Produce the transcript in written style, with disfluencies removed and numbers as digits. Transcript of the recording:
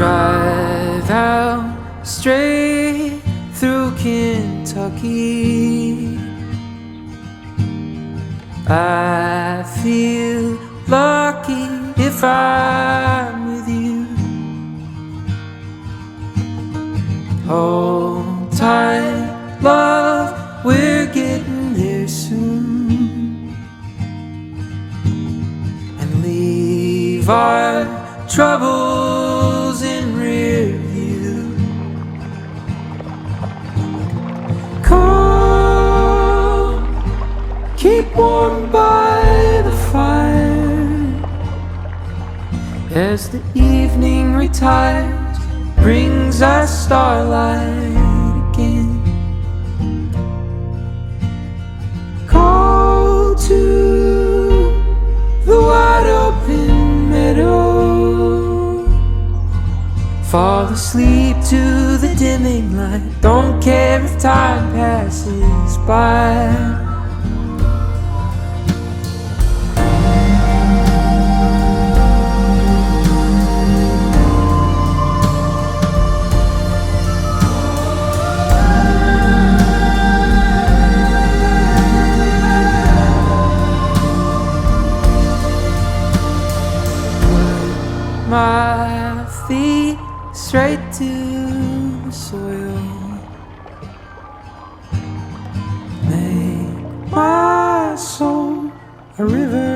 drive out straight through Kentucky. I feel lucky if I'm with you. Hold tight, love, we're getting there soon. And leave our troubles in rear view. Come, keep warm by the fire as the evening retires, brings us starlight again. Call to the wide open meadow, fall asleep to the dimming light, don't care if time passes by. My feet straight to the soil, make my soul a river